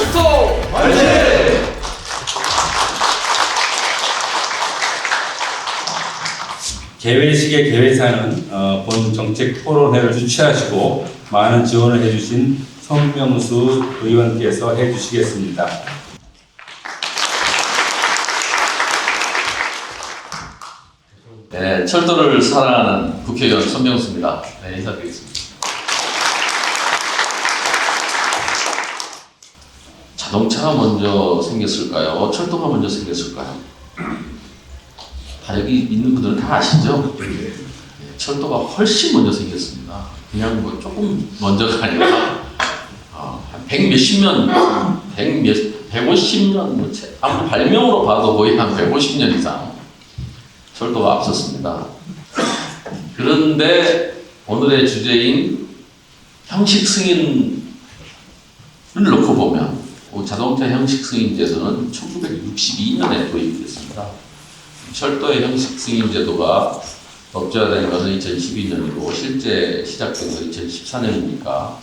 철도 화이팅! 개회식의 개회사는 본 정책 토론회를 주최하시고 많은 지원을 해주신 성명수 의원께서 해주시겠습니다. 네, 철도를 사랑하는 국회의원 손명수입니다. 네, 인사드리겠습니다. 자동차가 먼저 생겼을까요? 철도가 먼저 생겼을까요? 다 여기 있는 분들은 다 아시죠? 네, 철도가 훨씬 먼저 생겼습니다. 그냥 뭐 조금 먼저가 아니라 한 100몇십 년, 150년, 아무 발명으로 봐도 거의 한 150년 이상 철도가 앞섰습니다. 그런데 오늘의 주제인 형식 승인을 놓고 보면 자동차 형식 승인 제도는 1962년에 도입됐습니다. 철도의 형식 승인 제도가 법제화된 것은 2012년이고 실제 시작된 건 2014년이니까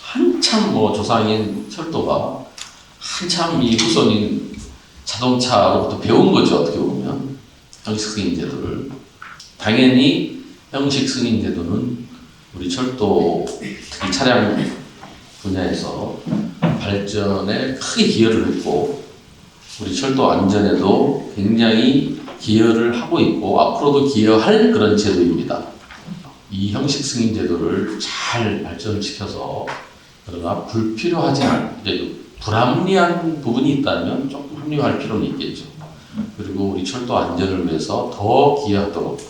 한참 조상인 철도가 한참 이 후손인 자동차로부터 배운 거죠. 어떻게 보면 형식 승인 제도를. 당연히 형식 승인 제도는 우리 철도 특히 차량 분야에서 발전에 크게 기여를 했고 우리 철도 안전에도 굉장히 기여를 하고 있고 앞으로도 기여할 그런 제도입니다. 이 형식 승인 제도를 잘 발전시켜서 그러나 불필요하지 않은 불합리한 부분이 있다면 조금 합리화할 필요는 있겠죠. 그리고 우리 철도 안전을 위해서 더 기여하도록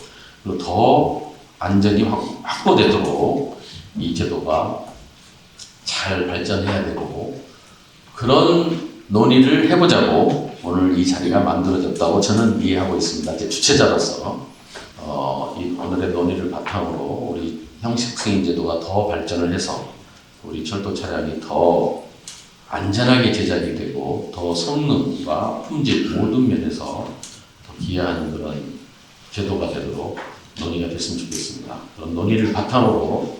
그리고 더 안전이 확보되도록 이 제도가 잘 발전해야 되고 그런 논의를 해보자고 오늘 이 자리가 만들어졌다고 저는 이해하고 있습니다. 이제 주최자로서 이 오늘의 논의를 바탕으로 우리 형식 승인 제도가 더 발전을 해서 우리 철도 차량이 더 안전하게 제작이 되고 더 성능과 품질 모든 면에서 더 기여하는 그런 제도가 되도록 논의가 됐으면 좋겠습니다. 그런 논의를 바탕으로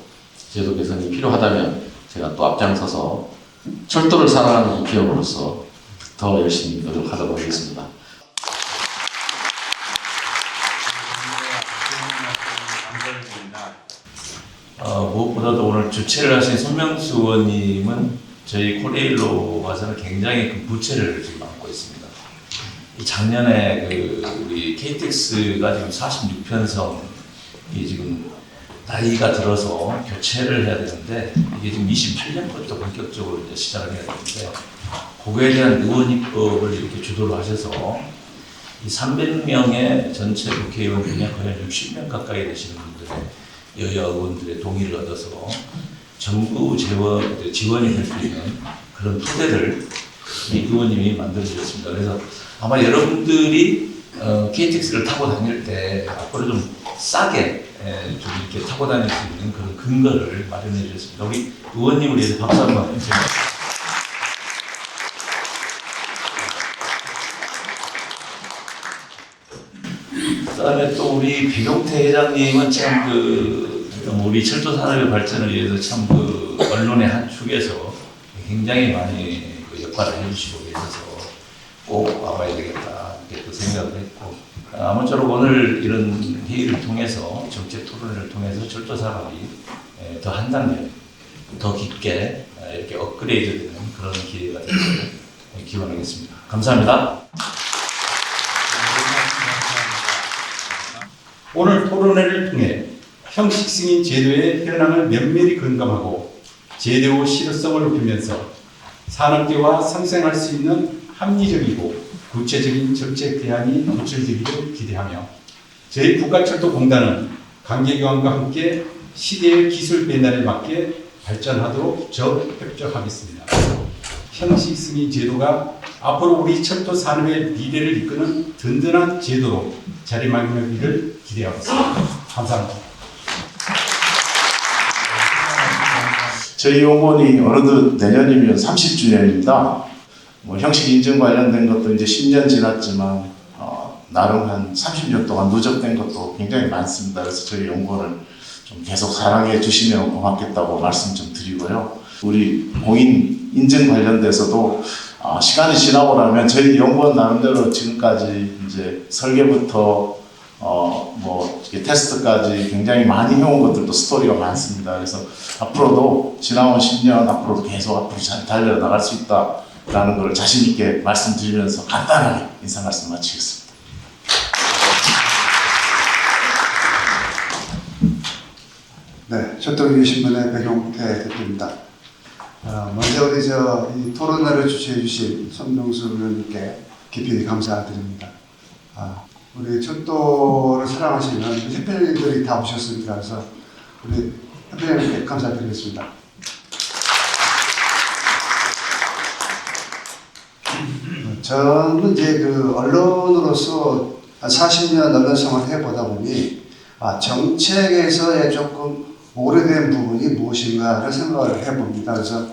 제도 개선이 필요하다면 제가 또 앞장서서 철도를 사랑하는 국회의원으로서 더 열심히 노력하도록 하겠습니다. 무엇보다도 오늘 주최를 하신 손명수 의원님은 저희 코레일로 봐서는 굉장히 큰 부채를 지금 안고 있습니다. 작년에 우리 KTX가 지금 46편성이 지금 나이가 들어서 교체를 해야 되는데 이게 지금 28년부터 본격적으로 이제 시작을 해야 되는데 그거에 대한 의원 입법을 이렇게 주도를 하셔서 이 300명의 전체 국회의원 중에 거의 60명 가까이 되시는 분들의 여야 의원들의 동의를 얻어서 정부 지원이 될 수 있는 그런 토대를 이 의원님이 만들어주셨습니다. 그래서 아마 여러분들이 KTX를 타고 다닐 때 앞으로 좀 싸게 좀 이렇게 타고 다닐 수 있는 그런 근거를 마련해 주셨습니다. 우리 의원님을 위해서 박수 한번 해주세요. 그다음에 또 우리 비동태 회장님은 참 우리 철도 산업의 발전을 위해서 참 언론의 한 축에서 굉장히 많이 역할을 해주시고 계셔서 꼭 와봐야 되겠다 이렇게 또 생각을 했고 아무쪼록 오늘 이런 회의를 통해서 정책 토론을 통해서 철도 산업이 더 한 단계 더 깊게 이렇게 업그레이드되는 그런 기회가 되기를 기원하겠습니다. 감사합니다. 오늘 토론회를 통해 형식 승인 제도의 현황을 면밀히 점검하고 제도의 실효성을 높이면서 산업계와 상생할 수 있는 합리적이고 구체적인 정책 대안이 도출되기를 기대하며 저희 국가철도공단은 관계기관과 함께 시대의 기술 변화에 맞게 발전하도록 적극협조하겠습니다. 형식 승인 제도가 앞으로 우리 철도 산업의 미래를 이끄는 든든한 제도로 자리매김하기를 기대하겠습니다. 감사합니다. 저희 용원이 어느덧 내년이면 30주년입니다. 형식 인증 관련된 것도 이제 10년 지났지만 나름 한 30년 동안 누적된 것도 굉장히 많습니다. 그래서 저희 연구원을 좀 계속 사랑해 주시면 고맙겠다고 말씀 좀 드리고요. 우리 공인 인증 관련돼서도 시간이 지나고 나면 저희 연구원 나름대로 지금까지 이제 설계부터 뭐 이렇게 테스트까지 굉장히 많이 해온 것들도 스토리가 많습니다. 그래서 앞으로도 지나온 10년 앞으로도 계속 앞으로 잘 달려나갈 수 있다라는 걸 자신 있게 말씀드리면서 간단하게 인사 말씀 마치겠습니다. 네, 철도기신문의 백용태 대표입니다. 먼저 우리 이 토론회를 주최해 주신 손명수 의원님께 깊이 감사드립니다. 우리 철도를 사랑하시는 협회들이 다 오셨습니다. 그래서 우리 협회장님께 감사드리겠습니다. 저는 이제 언론으로서 한 40년 언론 생활을 해보다 보니 정책에서의 조금 오래된 부분이 무엇인가를 생각을 해봅니다. 그래서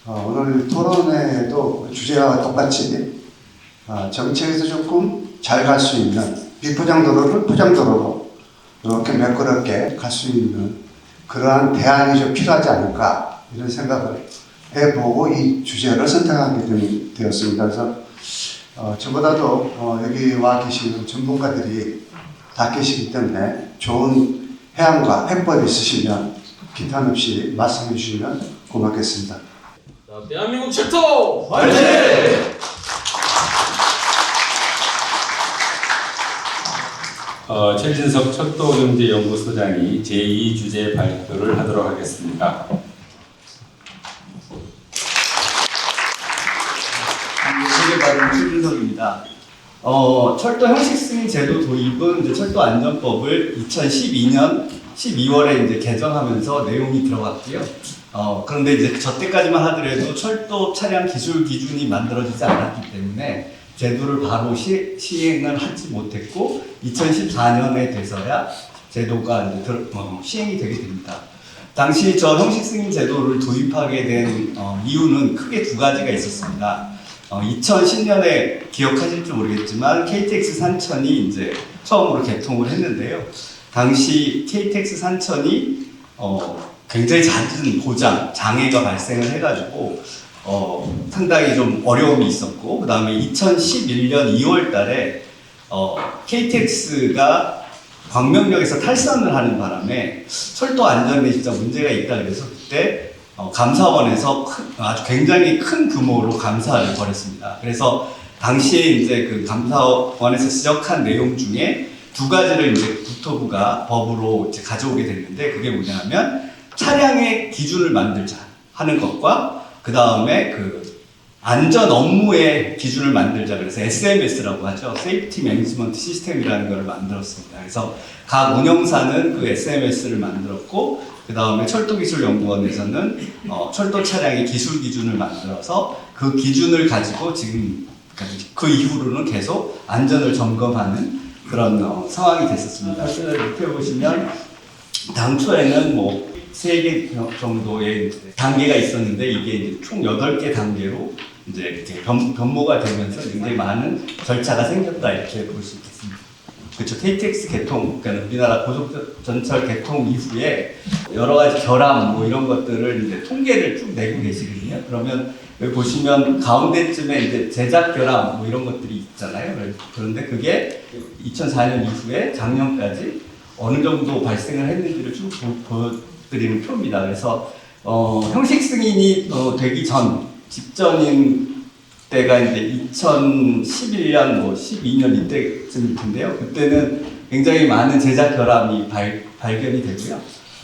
오늘 토론회도 주제와 똑같이 정책에서 조금 잘 갈 수 있는 비포장도로를 포장도로로 이렇게 매끄럽게 갈 수 있는 그러한 대안이 좀 필요하지 않을까 이런 생각을 해보고 이 주제를 선택하게 되었습니다. 그래서 저보다도 여기 와 계시는 전문가들이 다 계시기 때문에 좋은 해안과 해법이 있으시면 기탄 없이 말씀해 주시면 고맙겠습니다. 자, 대한민국 철도 화이팅! 최진석 철도경제연구소장이 제2주제 발표를 하도록 하겠습니다. 소개받은 최진석입니다. 철도 형식 승인 제도 도입은 이제 철도 안전법을 2012년 12월에 이제 개정하면서 내용이 들어갔고요. 그런데 이제 저 때까지만 하더라도 철도 차량 기술 기준이 만들어지지 않았기 때문에 제도를 바로 시행을 하지 못했고 2014년에 돼서야 제도가 이제 시행이 되게 됩니다. 당시 저 형식 승인 제도를 도입하게 된 이유는 크게 두 가지가 있었습니다. 2010년에 기억하실지 모르겠지만 KTX 산천이 이제 처음으로 개통을 했는데요. 당시 KTX 산천이 굉장히 잦은 장애가 발생을 해가지고 상당히 좀 어려움이 있었고, 그 다음에 2011년 2월 달에 KTX가 광명역에서 탈선을 하는 바람에 철도 안전에 진짜 문제가 있다 그래서 그때 감사원에서 아주 굉장히 큰 규모로 감사를 벌였습니다. 그래서 당시에 이제 그 감사원에서 지적한 내용 중에 두 가지를 이제 국토부가 법으로 이제 가져오게 됐는데, 그게 뭐냐면 차량의 기준을 만들자 하는 것과 그 다음에 그 안전 업무의 기준을 만들자 그래서 SMS라고 하죠. 세이프티 매니지먼트 시스템이라는 걸 만들었습니다. 그래서 각 운영사는 그 SMS를 만들었고, 그 다음에 철도기술연구원에서는 철도 차량의 기술 기준을 만들어서 그 기준을 가지고 지금 그 이후로는 계속 안전을 점검하는 그런 상황이 됐었습니다. 밑에 보시면 당초에는 뭐 3개 정도의 단계가 있었는데 이게 이제 총 8개 단계로 이제 이렇게 변모가 되면서 굉장히 많은 절차가 생겼다 이렇게 볼 수 있겠습니다. 그렇죠. KTX 개통, 그러니까 우리나라 고속전철 개통 이후에 여러 가지 결함 뭐 이런 것들을 이제 통계를 쭉 내고 계시거든요. 그러면 여기 보시면 가운데쯤에 이제 제작 결함 뭐 이런 것들이 있잖아요. 그런데 그게 2004년 이후에 작년까지 어느 정도 발생을 했는지를 쭉 보여드리는 표입니다. 그래서 형식 승인이 되기 직전인 때가 이제 2011년, 뭐 12년 이때쯤일 텐데요. 그때는 굉장히 많은 제작 결함이 발견이 되고요.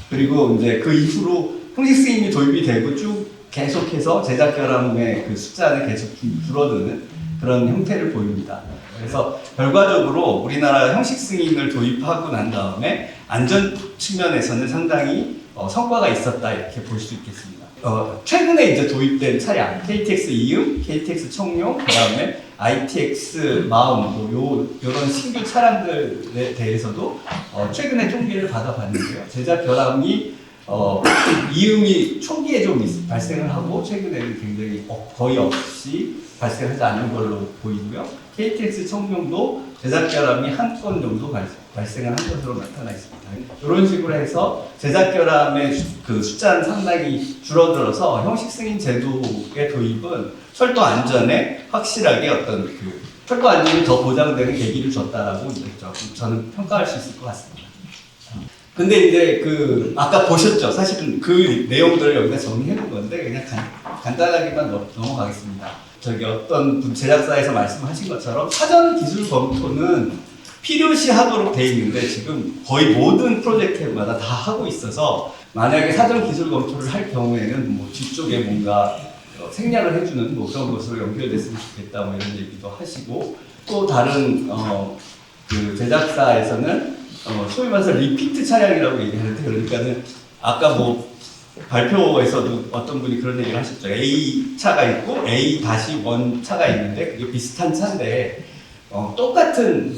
그리고 이제 그 이후로 형식 승인이 도입이 되고 쭉 계속해서 제작 결함의 그 숫자는 계속 줄어드는 그런 형태를 보입니다. 그래서 결과적으로 우리나라 형식 승인을 도입하고 난 다음에 안전 측면에서는 상당히 성과가 있었다 이렇게 볼 수 있겠습니다. 최근에 이제 도입된 차량, KTX 이음, KTX 청룡, 그 다음에 ITX 마음, 요런 신규 차량들에 대해서도 최근에 통계를 받아봤는데요. 제작 결함이 이음이 초기에 좀 발생을 하고 최근에는 굉장히 거의 없이 발생하지 않는 걸로 보이고요. KTX 청룡도 제작 결함이 한 건 정도 발생한 것으로 나타나 있습니다. 이런 식으로 해서 제작 결함의 그 숫자는 상당히 줄어들어서 형식 승인 제도의 도입은 철도 안전에 확실하게 어떤 그 철도 안전이 더 보장되는 계기를 줬다라고 이제 저는 평가할 수 있을 것 같습니다. 근데 이제 그 아까 보셨죠? 사실은 그 내용들을 여기다 정리해 놓은 건데 그냥 간단하게만 넘어가겠습니다. 저기 어떤 분 제작사에서 말씀하신 것처럼 사전 기술 검토는 필요시 하도록 돼 있는데 지금 거의 모든 프로젝트마다 다 하고 있어서 만약에 사전 기술 검토를 할 경우에는 뭐 뒤쪽에 뭔가 생략을 해주는 뭐 그런 것으로 연결됐으면 좋겠다 뭐 이런 얘기도 하시고 또 다른 그 제작사에서는 소위 말해서 리피트 차량이라고 얘기하는데 그러니까는 아까 뭐 발표에서도 어떤 분이 그런 얘기를 하셨죠. A 차가 있고 A-1 차가 있는데 그게 비슷한 차인데 똑같은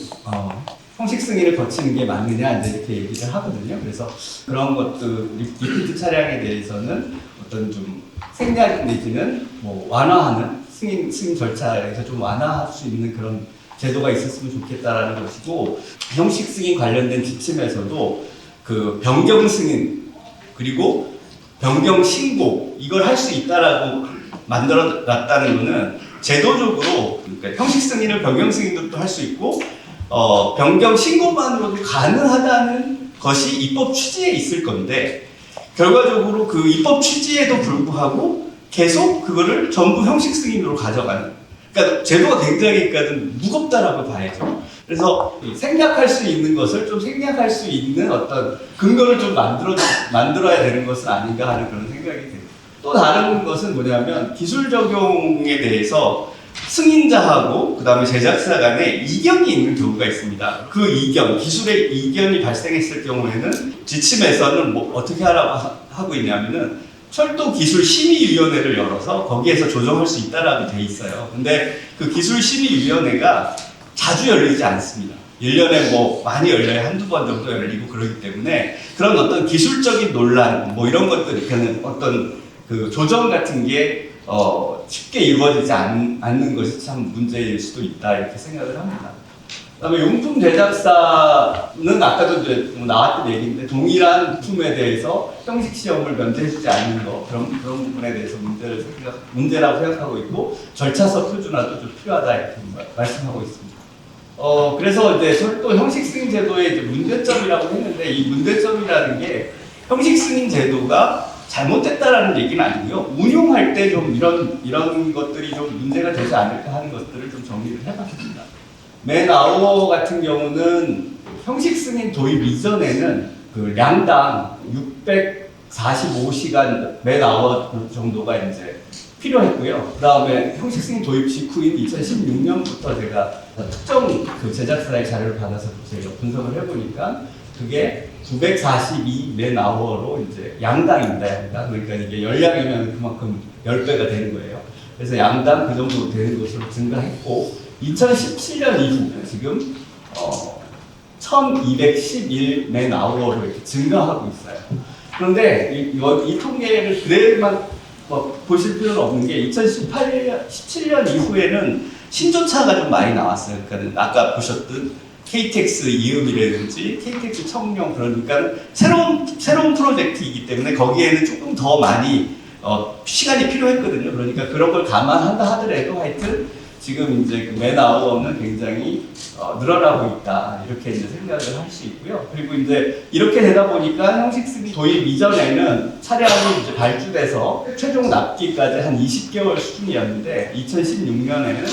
형식 승인을 거치는 게 맞느냐 이제 이렇게 얘기를 하거든요. 그래서 그런 것들 리피트 차량에 대해서는 어떤 좀 생략 내지는 뭐 완화하는 승인 절차에서 좀 완화할 수 있는 그런 제도가 있었으면 좋겠다라는 것이고 형식 승인 관련된 지침에서도 그 변경 승인 그리고 변경 신고 이걸 할 수 있다라고 만들어 놨다는 거는 제도적으로 그러니까 형식 승인을 변경 승인도 할 수 있고 변경 신고만으로도 가능하다는 것이 입법 취지에 있을 건데 결과적으로 그 입법 취지에도 불구하고 계속 그거를 전부 형식 승인으로 가져가는 그러니까 제도가 굉장히 무겁다라고 봐야죠. 그래서 생략할 수 있는 것을 좀 생략할 수 있는 어떤 근거를 좀 만들어야 되는 것은 아닌가 하는 그런 생각이 듭니다. 또 다른 것은 뭐냐면 기술 적용에 대해서 승인자하고 그 다음에 제작사 간에 이견이 있는 경우가 있습니다. 그 이견, 기술의 이견이 발생했을 경우에는 지침에서는 뭐 어떻게 하라고 하고 있냐면은 철도기술심의위원회를 열어서 거기에서 조정할 수 있다라고 돼 있어요. 근데 그 기술심의위원회가 자주 열리지 않습니다. 1년에 뭐 많이 열려야 한두 번 정도 열리고 그러기 때문에 그런 어떤 기술적인 논란 뭐 이런 것들 어떤 그 조정 같은 게 쉽게 이루어지지 않는 것이 참 문제일 수도 있다 이렇게 생각을 합니다. 그다음에 용품 제작사는 아까도 이제 나왔던 얘기인데 동일한 품에 대해서 형식 시험을 면제해주지 않는 거 그런 부분에 대해서 문제라고 생각하고 있고 절차서 표준화도 좀 필요하다 이렇게 말씀하고 있습니다. 그래서 이제 철도 형식 승인 제도의 이제 문제점이라고 했는데 이 문제점이라는 게 형식 승인 제도가 잘못됐다라는 얘기는 아니고요. 운용할 때 좀 이런 것들이 좀 문제가 되지 않을까 하는 것들을 좀 정리를 해봤습니다. 맨 아워 같은 경우는 형식 승인 도입 이전에는 그 량당 645시간 맨 아워 정도가 이제 필요했고요. 그 다음에 형식 승인 도입 직후인 2016년부터 제가 특정 그 제작사의 자료를 받아서 제가 분석을 해보니까 그게 942 맨 아워로 이제 양당입니다. 그러니까 이게 열량이면 그만큼 10배가 되는 거예요. 그래서 양당 그 정도 되는 것으로 증가했고 2017년 이후 지금 1211 맨 아워로 이렇게 증가하고 있어요. 그런데 이 통계를 그대로만 보실 필요는 없는 게 2017년 이후에는 신조차가 좀 많이 나왔어요. 그러니까 아까 보셨던 KTX 이음이라든지 KTX 청룡 그러니까 새로운 프로젝트이기 때문에 거기에는 조금 더 많이 시간이 필요했거든요. 그러니까 그런 걸 감안한다 하더라도 하여튼 지금 이제 그 맨 아워는 굉장히 늘어나고 있다 이렇게 이제 생각을 할 수 있고요. 그리고 이제 이렇게 되다 보니까 형식 승인 도입 이전에는 차량이 이제 발주돼서 최종 납기까지 한 20개월 수준이었는데 2016년에는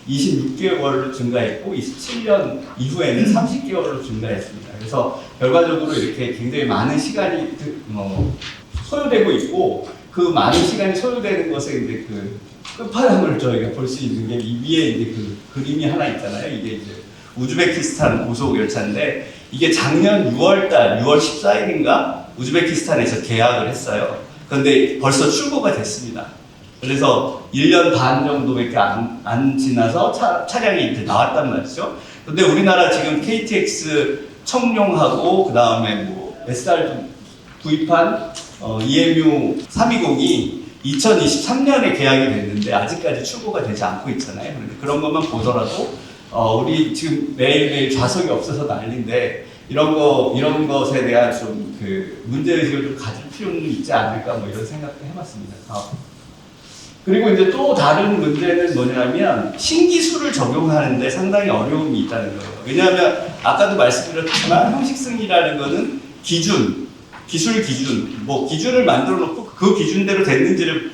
26개월로 증가했고 27년 이후에는 30개월로 증가했습니다. 그래서 결과적으로 이렇게 굉장히 많은 시간이 소요되고 있고 그 많은 시간이 소요되는 것에 이제 그 끝판왕을 저희가 볼 수 있는 게 이 위에 이제 그 그림이 하나 있잖아요. 이게 이제 우즈베키스탄 고속 열차인데 이게 작년 6월달 6월 14일인가 우즈베키스탄에서 계약을 했어요. 그런데 벌써 출고가 됐습니다. 그래서 1년 반 정도밖에 안 지나서 차량이 이제 나왔단 말이죠. 근데 우리나라 지금 KTX 청룡하고 그 다음에 뭐 SR 구입한 EMU 320이 2023년에 계약이 됐는데 아직까지 출고가 되지 않고 있잖아요. 그런데 그런 것만 보더라도 우리 지금 매일매일 좌석이 없어서 난리인데 이런 것에 대한 좀 그 문제의식을 좀 가질 필요는 있지 않을까 뭐 이런 생각도 해봤습니다. 그리고 이제 또 다른 문제는 뭐냐면 신기술을 적용하는데 상당히 어려움이 있다는 거예요. 왜냐하면 아까도 말씀드렸지만 형식승인이라는 거는 기준, 기술 기준, 뭐 기준을 만들어 놓고 그 기준대로 됐는지를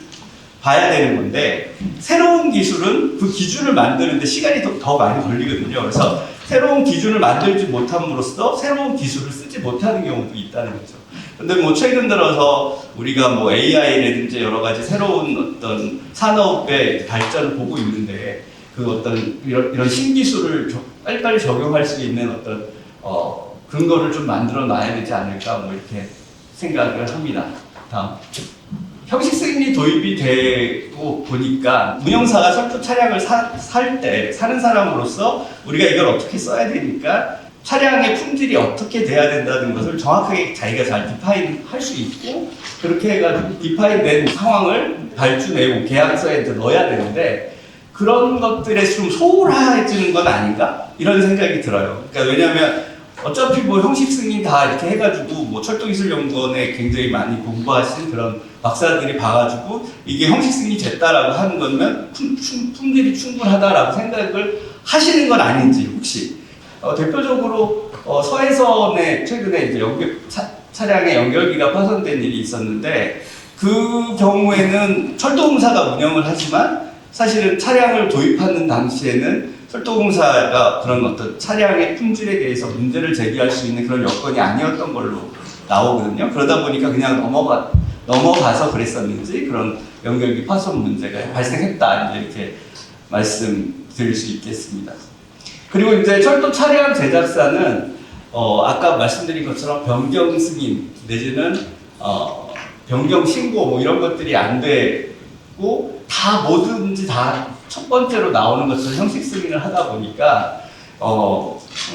봐야 되는 건데 새로운 기술은 그 기준을 만드는데 시간이 더 많이 걸리거든요. 그래서 새로운 기준을 만들지 못함으로써 새로운 기술을 쓰지 못하는 경우도 있다는 거죠. 근데 뭐 최근 들어서 우리가 뭐 AI라든지 여러 가지 새로운 어떤 산업의 발전을 보고 있는데 그 어떤 이런 신기술을 빨리빨리 적용할 수 있는 어떤 근거를 좀 만들어 놔야 되지 않을까 뭐 이렇게 생각을 합니다. 다음. 형식승인이 도입이 되고 보니까 운영사가 철도 차량을 사는 사람으로서 우리가 이걸 어떻게 써야 되니까 차량의 품질이 어떻게 돼야 된다는 것을 정확하게 자기가 잘 디파인 할 수 있고 그렇게 해가지고 디파인된 상황을 발주 내용 계약서에 넣어야 되는데 그런 것들에 좀 소홀해지는 건 아닌가? 이런 생각이 들어요. 그러니까 왜냐하면 어차피 뭐 형식 승인 다 이렇게 해가지고 뭐 철도기술연구원에 굉장히 많이 공부하신 그런 박사들이 봐가지고 이게 형식 승인이 됐다라고 하는 거면 품질이 충분하다라고 생각을 하시는 건 아닌지 혹시 대표적으로 서해선에 최근에 이제 차량의 연결기가 파손된 일이 있었는데 그 경우에는 철도공사가 운영을 하지만 사실은 차량을 도입하는 당시에는 철도공사가 그런 어떤 차량의 품질에 대해서 문제를 제기할 수 있는 그런 여건이 아니었던 걸로 나오거든요. 그러다 보니까 그냥 넘어가서 그랬었는지 그런 연결기 파손 문제가 발생했다 이렇게 말씀드릴 수 있겠습니다. 그리고 이제 철도 차량 제작사는 아까 말씀드린 것처럼 변경 승인 내지는 변경 신고 뭐 이런 것들이 안 되고 다 뭐든지 다 첫 번째로 나오는 것처럼 형식 승인을 하다 보니까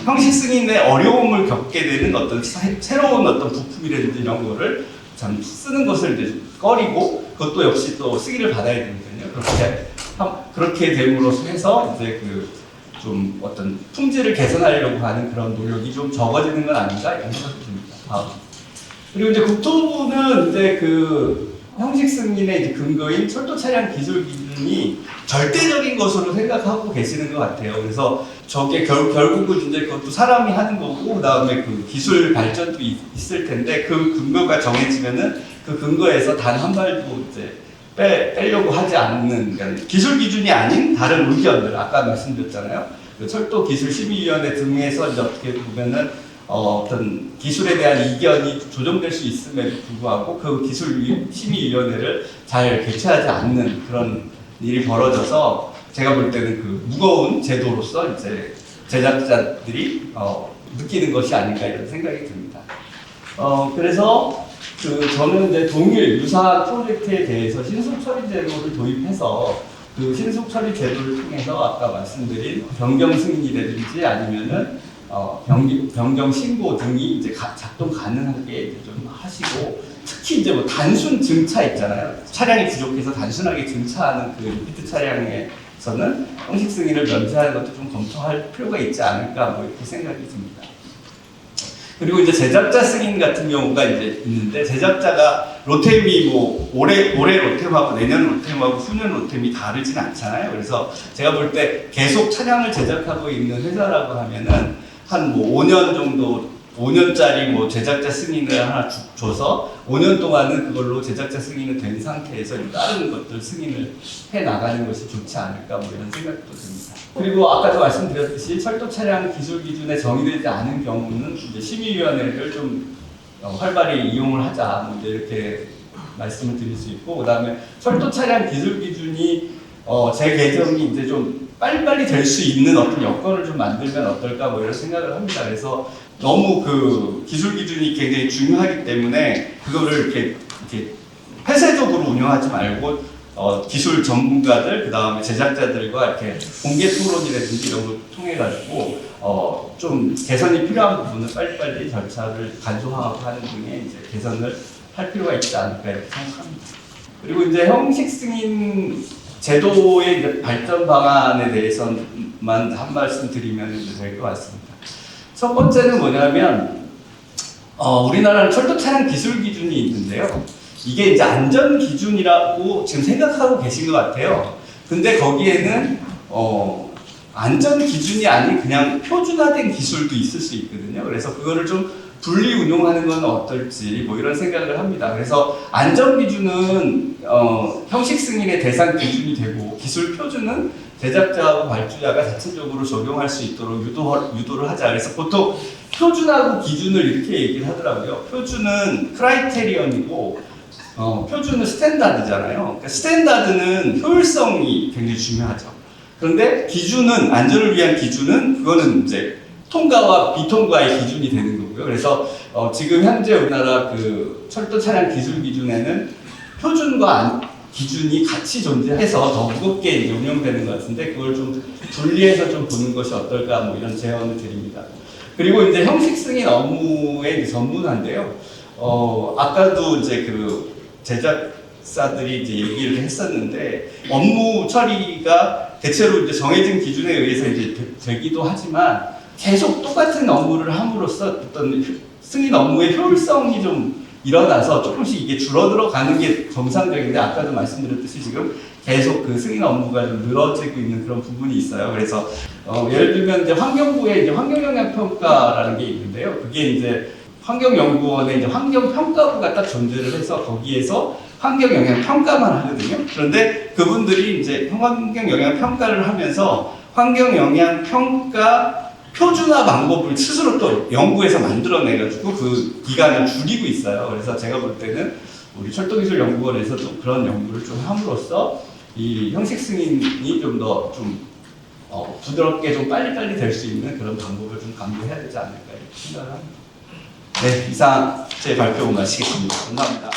형식 승인에 어려움을 겪게 되는 어떤 새로운 어떤 부품이라든지 이런 거를 참 쓰는 것을 이제 꺼리고 그것도 역시 또 승인을 받아야 되거든요. 그렇게 됨으로써 해서 이제 좀 어떤 품질을 개선하려고 하는 그런 노력이 좀 적어지는 건 아닌가 이런 생각이 듭니다. 그리고 이제 국토부는 이제 형식 승인의 이제 근거인 철도 차량 기술 기준이 절대적인 것으로 생각하고 계시는 것 같아요. 그래서 저게 결국은 이제 그것도 사람이 하는 거고, 그 다음에 그 기술 발전도 있을 텐데, 그 근거가 정해지면은 그 근거에서 단 한 발도 이제 빼려고 하지 않는, 그러니까 기술 기준이 아닌 다른 의견들, 아까 말씀드렸잖아요. 그 철도 기술 심의위원회 등에서 이제 어떻게 보면은 어떤 기술에 대한 이견이 조정될 수 있음에도 불구하고 그 기술 심의위원회를 잘 개최하지 않는 그런 일이 벌어져서 제가 볼 때는 그 무거운 제도로서 이제 제작자들이 느끼는 것이 아닌가 이런 생각이 듭니다. 그래서 저는 이제 동일 유사한 프로젝트에 대해서 신속처리 제도를 도입해서 그 신속처리 제도를 통해서 아까 말씀드린 변경 승인이라든지 아니면은 변경 신고 등이 이제 작동 가능하게 이제 좀 하시고, 특히 이제 뭐 단순 증차 있잖아요. 차량이 부족해서 단순하게 증차하는 그 리피트 차량에서는 형식 승인을 면제하는 것도 좀 검토할 필요가 있지 않을까 뭐 이렇게 생각이 듭니다. 그리고 이제 제작자 승인 같은 경우가 이제 있는데, 제작자가 로템이 뭐 올해 로템하고 내년 로템하고 후년 로템이 다르진 않잖아요. 그래서 제가 볼 때 계속 차량을 제작하고 있는 회사라고 하면은 한 뭐 5년 정도, 5년짜리 뭐 제작자 승인을 하나 줘서 5년 동안은 그걸로 제작자 승인이 된 상태에서 다른 것들 승인을 해 나가는 것이 좋지 않을까 뭐 이런 생각도 듭니다. 그리고 아까도 말씀드렸듯이 철도 차량 기술 기준에 정의되지 않은 경우는 이제 심의위원회를 좀 활발히 이용을 하자 뭐 이렇게 말씀을 드릴 수 있고, 그다음에 철도 차량 기술 기준이 재개정이 이제 좀 빨리빨리 될 수 있는 어떤 여건을 좀 만들면 어떨까 뭐 이런 생각을 합니다. 그래서 너무 그 기술 기준이 굉장히 중요하기 때문에 그거를 이렇게 폐쇄적으로 운영하지 말고 기술 전문가들, 그 다음에 제작자들과 이렇게 공개 토론이라든지 이런 걸 통해 가지고 좀 개선이 필요한 부분은 빨리빨리 절차를 간소화하고 하는 등의 이제 개선을 할 필요가 있지 않을까 이렇게 생각합니다. 그리고 이제 형식 승인 제도의 이제 발전 방안에 대해서만 한 말씀 드리면 될 것 같습니다. 첫 번째는 뭐냐면 우리나라는 철도 차량 기술 기준이 있는데요. 이게 이제 안전 기준이라고 지금 생각하고 계신 것 같아요. 근데 거기에는 안전 기준이 아닌 그냥 표준화된 기술도 있을 수 있거든요. 그래서 그거를 좀 분리 운용하는 건 어떨지 뭐 이런 생각을 합니다. 그래서 안전 기준은 형식 승인의 대상 기준이 되고 기술 표준은 제작자하고 발주자가 자체적으로 적용할 수 있도록 유도를 하자. 그래서 보통 표준하고 기준을 이렇게 얘기를 하더라고요. 표준은 크라이테리언이고 표준은 스탠다드잖아요. 그러니까 스탠다드는 효율성이 굉장히 중요하죠. 그런데 기준은 안전을 위한 기준은 그거는 이제 통과와 비통과의 기준이 되는 거고요. 그래서 지금 현재 우리나라 그 철도 차량 기술 기준에는 표준과 기준이 같이 존재해서 더 무겁게 이제 운영되는 것 같은데 그걸 좀 분리해서 좀 보는 것이 어떨까 뭐 이런 제언을 드립니다. 그리고 이제 형식 승인 업무의 전문화인데요. 아까도 이제 그 제작사들이 이제 얘기를 했었는데 업무 처리가 대체로 이제 정해진 기준에 의해서 이제 되기도 하지만 계속 똑같은 업무를 함으로써 어떤 승인 업무의 효율성이 좀 일어나서 조금씩 이게 줄어들어 가는 게 정상적인데 아까도 말씀드렸듯이 지금 계속 그 승인 업무가 좀 늘어지고 있는 그런 부분이 있어요. 그래서 예를 들면 이제 환경부의 이제 환경영향평가라는 게 있는데요. 그게 이제 환경연구원의 이제 환경평가부가 딱 존재를 해서 거기에서 환경영향평가만 하거든요. 그런데 그분들이 이제 환경영향평가를 하면서 환경영향평가 표준화 방법을 스스로 또 연구해서 만들어내가지고 그 기간을 줄이고 있어요. 그래서 제가 볼 때는 우리 철도기술연구원에서도 그런 연구를 좀 함으로써 이 형식 승인이 좀 더 부드럽게 좀 빨리빨리 될 수 있는 그런 방법을 좀 강구해야 되지 않을까 이렇게 생각을 합니다. 네, 이상 제 발표 마치겠습니다. 감사합니다.